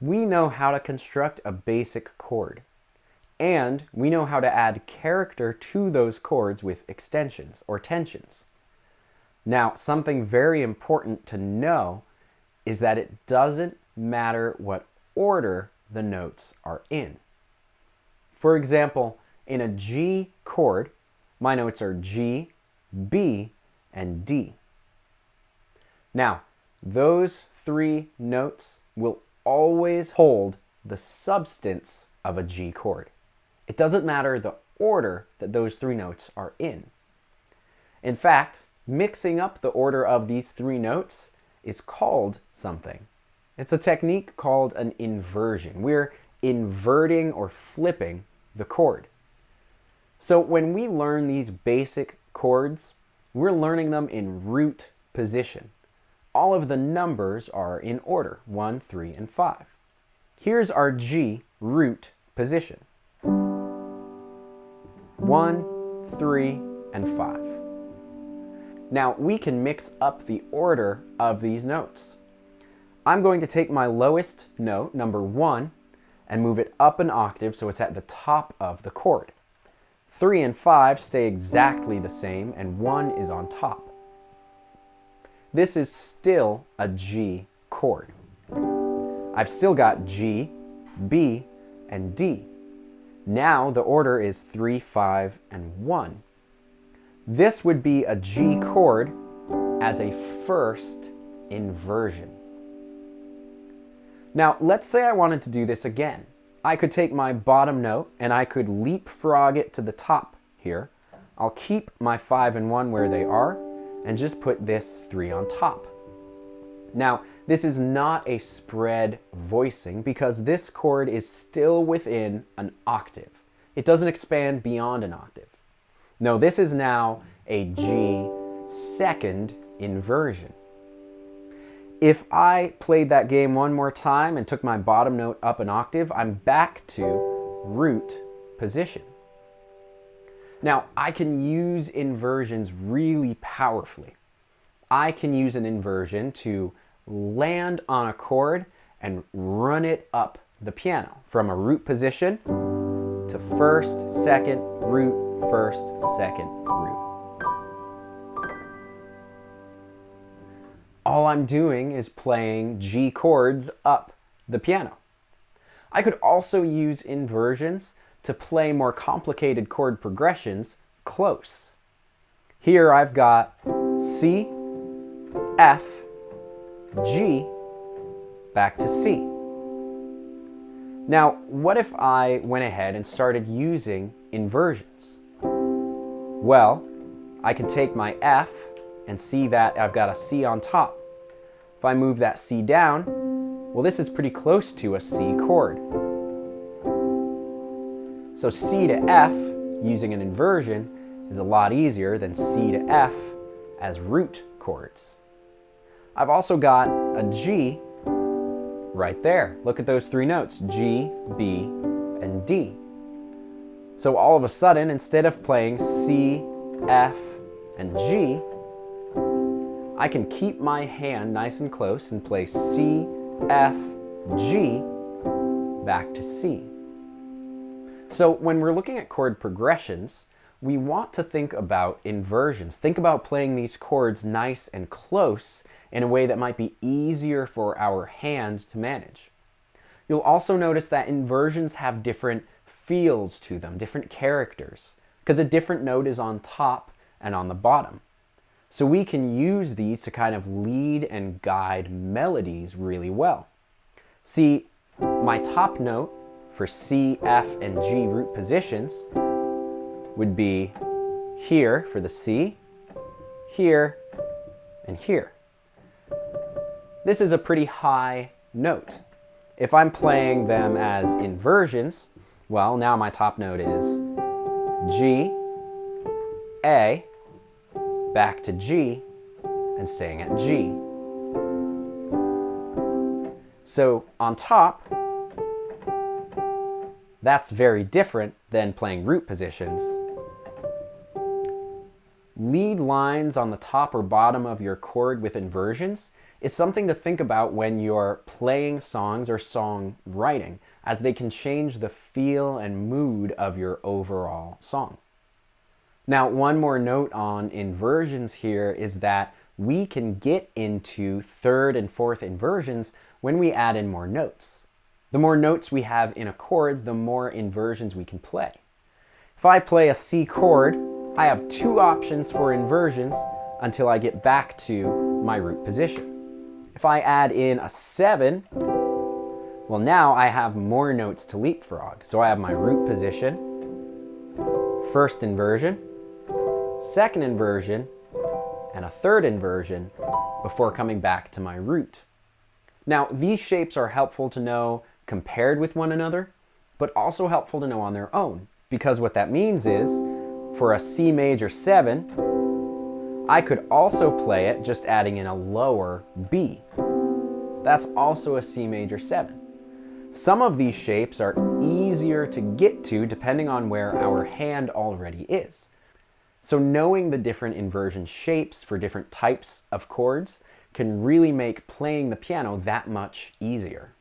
we know how to construct a basic chord. And we know how to add character to those chords with extensions or tensions. Now, something very important to know is that it doesn't matter what order the notes are in. For example, in a G chord, my notes are G, B, and D. Now, those three notes will always hold the substance of a G chord. It doesn't matter the order that those three notes are in. In fact, mixing up the order of these three notes is called something. It's a technique called an inversion. We're inverting or flipping the chord. So when we learn these basic chords, we're learning them in root position. All of the numbers are in order, 1, 3, and 5. Here's our G root position. 1, 3, and 5. Now we can mix up the order of these notes. I'm going to take my lowest note, number 1, and move it up an octave so it's at the top of the chord. 3 and 5 stay exactly the same, and 1 is on top. This is still a G chord. I've still got G, B, and D. Now the order is 3, 5, and 1. This would be a G chord as a first inversion. Now, let's say I wanted to do this again. I could take my bottom note and I could leapfrog it to the top here. I'll keep my 5 and 1 where they are and just put this 3 on top. Now, this is not a spread voicing because this chord is still within an octave. It doesn't expand beyond an octave. No, this is now a G second inversion. If I played that game one more time and took my bottom note up an octave, I'm back to root position. Now, I can use inversions really powerfully. I can use an inversion to land on a chord and run it up the piano from a root position to first, second, root, first, second, root. All I'm doing is playing G chords up the piano. I could also use inversions to play more complicated chord progressions close. Here I've got C, F, G, back to C. Now, what if I went ahead and started using inversions? Well, I can take my F and see that I've got a C on top. If I move that C down, well, this is pretty close to a C chord. So C to F using an inversion is a lot easier than C to F as root chords. I've also got a G right there. Look at those three notes, G, B, and D. So all of a sudden, instead of playing C, F, and G, I can keep my hand nice and close and play C, F, G, back to C. So when we're looking at chord progressions, we want to think about inversions. Think about playing these chords nice and close in a way that might be easier for our hand to manage. You'll also notice that inversions have different feels to them, different characters, because a different note is on top and on the bottom. So we can use these to kind of lead and guide melodies really well. See, my top note for C, F, and G root positions would be here for the C, here, and here. This is a pretty high note. If I'm playing them as inversions, well, now my top note is G, A, back to G, and staying at G. So on top, that's very different than playing root positions. Lead lines on the top or bottom of your chord with inversions It's something to think about when you're playing songs or song writing, as they can change the feel and mood of your overall song. Now, one more note on inversions here is that we can get into third and fourth inversions when we add in more notes. The more notes we have in a chord, the more inversions we can play. If I play a C chord, I have two options for inversions until I get back to my root position. If I add in a 7, well, now I have more notes to leapfrog. So I have my root position, first inversion, second inversion, and a third inversion before coming back to my root. Now, these shapes are helpful to know compared with one another, but also helpful to know on their own, because what that means is, for a C major 7, I could also play it just adding in a lower B. That's also a C major 7. Some of these shapes are easier to get to depending on where our hand already is. So knowing the different inversion shapes for different types of chords can really make playing the piano that much easier.